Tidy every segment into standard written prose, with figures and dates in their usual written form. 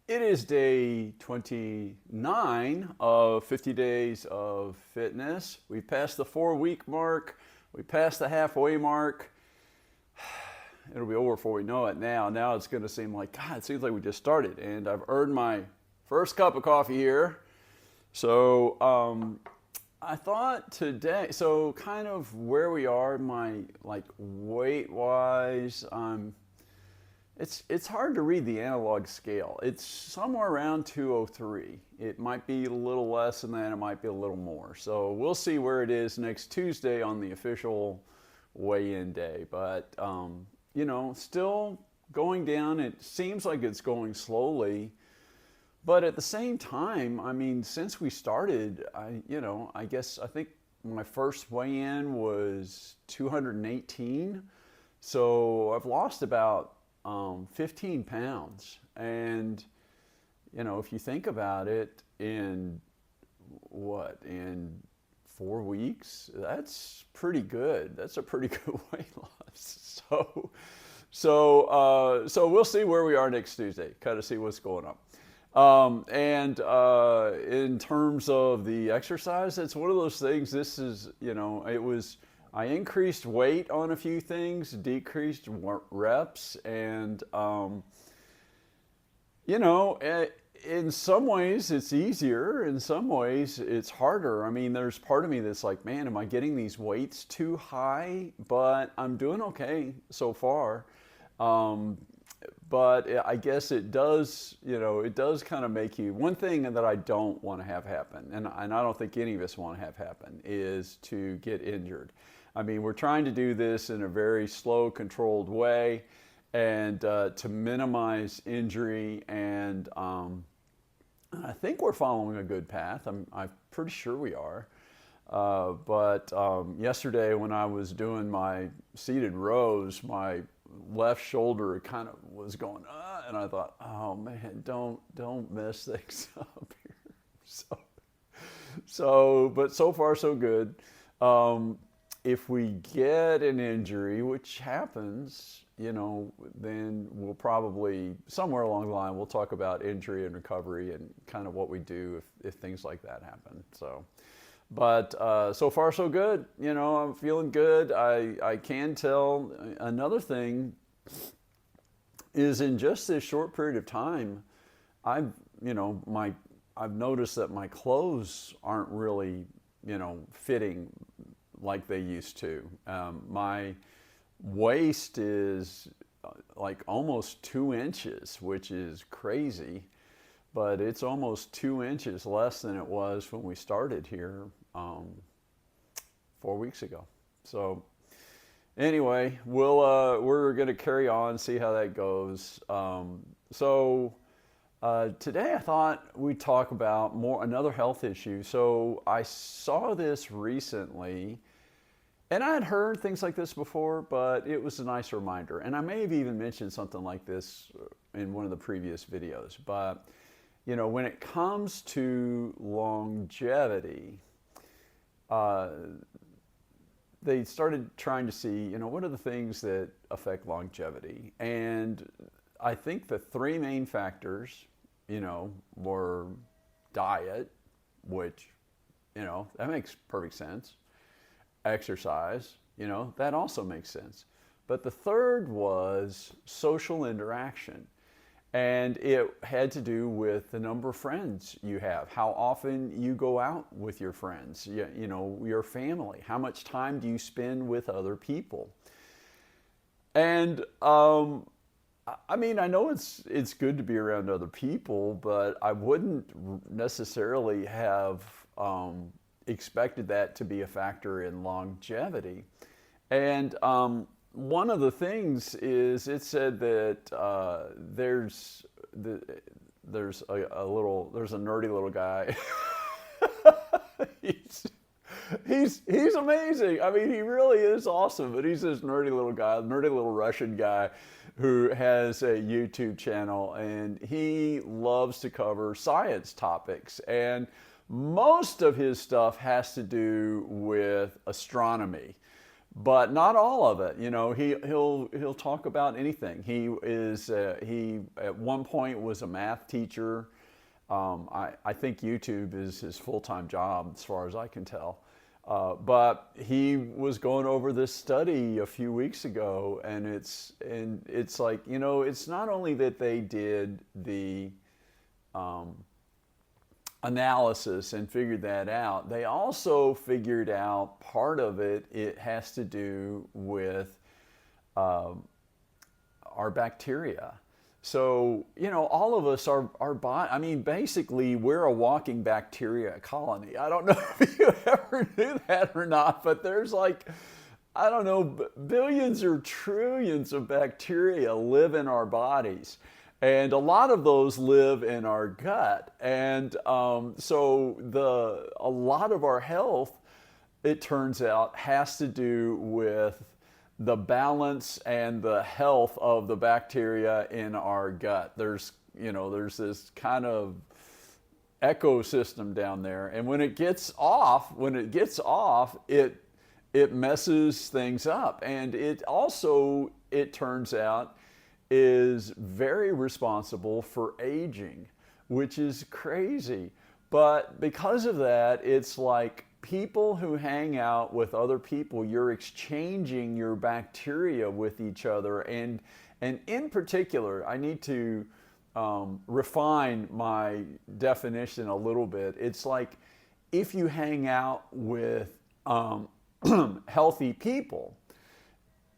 It is day 29 of 50 days of fitness. We passed the 4 week mark. We passed the halfway mark. It'll be over before we know it now. Now it's going to seem like, God, it seems like we just started. And I've earned my first cup of coffee here. So I thought today, so kind of where we are, my like weight wise, it's hard to read the analog scale. It's somewhere around 203. It might be a little less than that. It might be a little more. So we'll see where it is next Tuesday on the official weigh-in day. But still going down. It seems like it's going slowly. But at the same time, I mean, since we started, I think my first weigh-in was 218. So I've lost about 15 pounds. And, if you think about it, in 4 weeks, that's pretty good. That's a pretty good weight loss. So we'll see where we are next Tuesday, kind of see what's going on. And in terms of the exercise, it's one of those things. This is, I increased weight on a few things, decreased reps, and, in some ways it's easier, in some ways it's harder. I mean, there's part of me that's like, man, am I getting these weights too high? But I'm doing okay so far. But I guess it does, it does kind of make you, one thing that I don't want to have happen, and I don't think any of us want to have happen, is to get injured. I mean, we're trying to do this in a very slow, controlled way, and to minimize injury, and I think we're following a good path. I'm pretty sure we are. But yesterday when I was doing my seated rows, my left shoulder kind of was going, and I thought, oh man, don't mess things up here. But so far so good. If we get an injury, which happens, then we'll probably, somewhere along the line, we'll talk about injury and recovery and kind of what we do if things like that happen. But so far so good. I'm feeling good. I can tell. Another thing is, in just this short period of time, I've noticed that my clothes aren't really fitting like they used to. My waist is like almost 2 inches, which is crazy, but it's almost 2 inches less than it was when we started here 4 weeks ago. So anyway, we're going to carry on, see how that goes. Today I thought we'd talk about another health issue. So I saw this recently, and I had heard things like this before, but it was a nice reminder. And I may have even mentioned something like this in one of the previous videos. But, when it comes to longevity, they started trying to see, what are the things that affect longevity? And I think the three main factors, were diet, which, that makes perfect sense. Exercise, that also makes sense. But the third was social interaction. And it had to do with the number of friends you have, how often you go out with your friends, your family, how much time do you spend with other people. And I mean, I know it's good to be around other people, but I wouldn't necessarily have expected that to be a factor in longevity. And one of the things is, it said that there's a nerdy little guy. he's amazing. I mean, he really is awesome. But he's this nerdy little Russian guy who has a YouTube channel, and he loves to cover science topics. And most of his stuff has to do with astronomy. but not all of it. You know, he'll talk about anything. He at one point was a math teacher. I think YouTube is his full-time job, as far as I can tell. But he was going over this study a few weeks ago, and it's like, you know, it's not only that they did the analysis and figured that out, they also figured out part of it. It has to do with our bacteria. So, you know, all of us are body, I mean, basically, we're a walking bacteria colony. I don't know if you ever knew that or not, but there's like, I don't know, billions or trillions of bacteria live in our bodies. And a lot of those live in our gut. And so a lot of our health, it turns out, has to do with the balance and the health of the bacteria in our gut. There's this kind of ecosystem down there, and when it gets off, it messes things up, and it turns out, is very responsible for aging, which is crazy. But because of that, it's like people who hang out with other people, you're exchanging your bacteria with each other. And in particular, I need to refine my definition a little bit. It's like if you hang out with healthy people,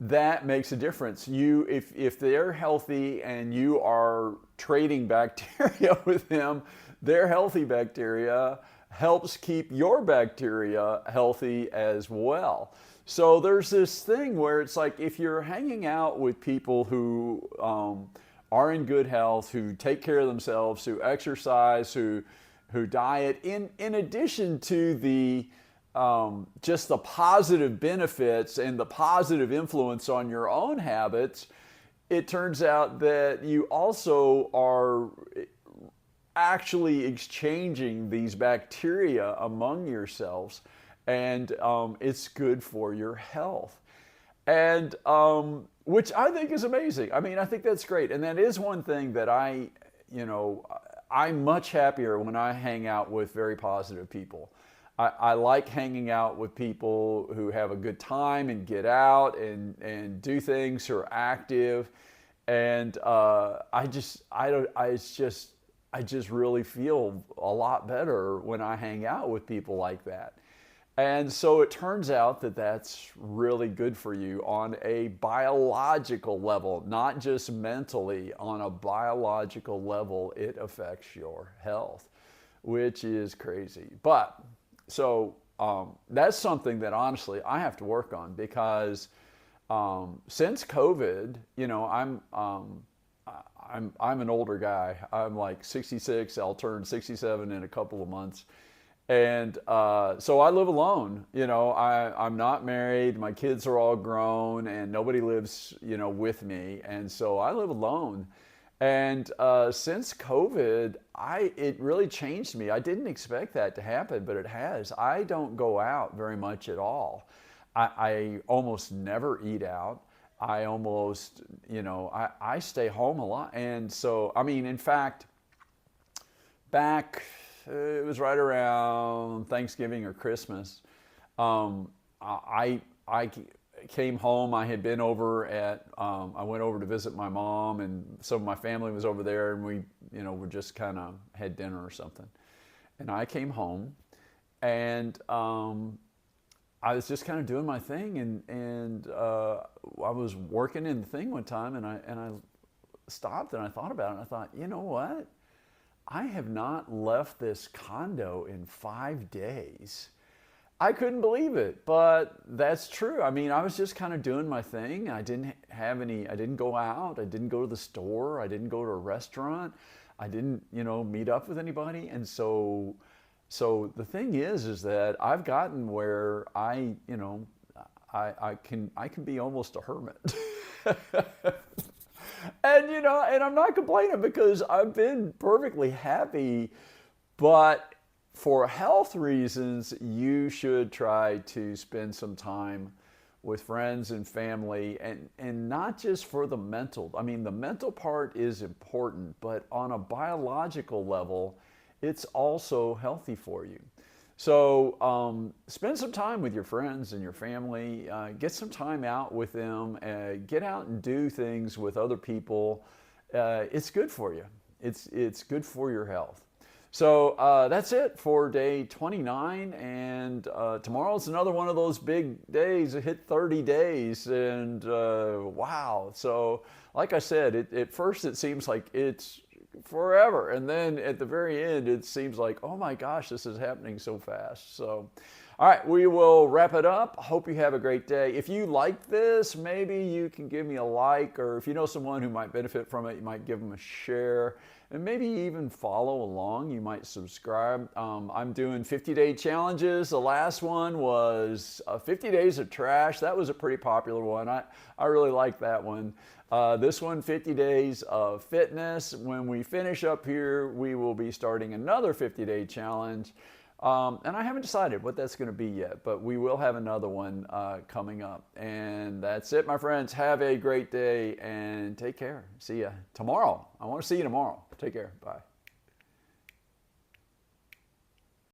that makes a difference. If they're healthy and you are trading bacteria with them, their healthy bacteria helps keep your bacteria healthy as well. So there's this thing where it's like if you're hanging out with people who are in good health, who take care of themselves, who exercise, who diet, in addition to the just the positive benefits and the positive influence on your own habits, it turns out that you also are actually exchanging these bacteria among yourselves, and it's good for your health, and which I think is amazing. I mean, I think that's great, and that is one thing that I'm much happier when I hang out with very positive people. I like hanging out with people who have a good time and get out and do things, who are active, and I just really feel a lot better when I hang out with people like that. And so it turns out that that's really good for you on a biological level, not just mentally. On a biological level, it affects your health, which is crazy. But so that's something that honestly I have to work on, because since COVID, you know, I'm an older guy. I'm like 66. I'll turn 67 in a couple of months. And so I live alone. You know, I'm not married. My kids are all grown and nobody lives, you know, with me. And so I live alone. And since COVID, it really changed me. I didn't expect that to happen, but it has. I don't go out very much at all. I almost never eat out. I almost, you know, I stay home a lot. And so, I mean, in fact, back, it was right around Thanksgiving or Christmas, I came home. I had been over I went over to visit my mom, and some of my family was over there, and we, you know, we just kind of had dinner or something. And I came home, and I was just kind of doing my thing, and I was working in the thing one time, and I stopped and I thought about it, and I thought, you know what? I have not left this condo in 5 days. I couldn't believe it, but that's true. I mean, I was just kind of doing my thing. I didn't go out. I didn't go to the store. I didn't go to a restaurant. I didn't, you know, meet up with anybody. And so the thing is that I've gotten where I can be almost a hermit. And, you know, and I'm not complaining, because I've been perfectly happy, but for health reasons, you should try to spend some time with friends and family, and not just for the mental. I mean, the mental part is important, but on a biological level, it's also healthy for you. So spend some time with your friends and your family. Get some time out with them. Get out and do things with other people. It's good for you. It's good for your health. So that's it for day 29, and tomorrow's another one of those big days. It hit 30 days, and wow. So like I said, at first it seems like it's forever, and then at the very end it seems like, oh my gosh, this is happening so fast. So all right, we will wrap it up. Hope you have a great day. If you like this, maybe you can give me a like, or if you know someone who might benefit from it, you might give them a share, and maybe even follow along. You might subscribe. I'm doing 50-day challenges. The last one was 50 days of trash. That was a pretty popular one. I really like that one. This one, 50 days of fitness. When we finish up here, we will be starting another 50-day challenge. And I haven't decided what that's going to be yet, but we will have another one coming up. And that's it, my friends. Have a great day and take care. See ya tomorrow. I want to see you tomorrow. Take care. Bye.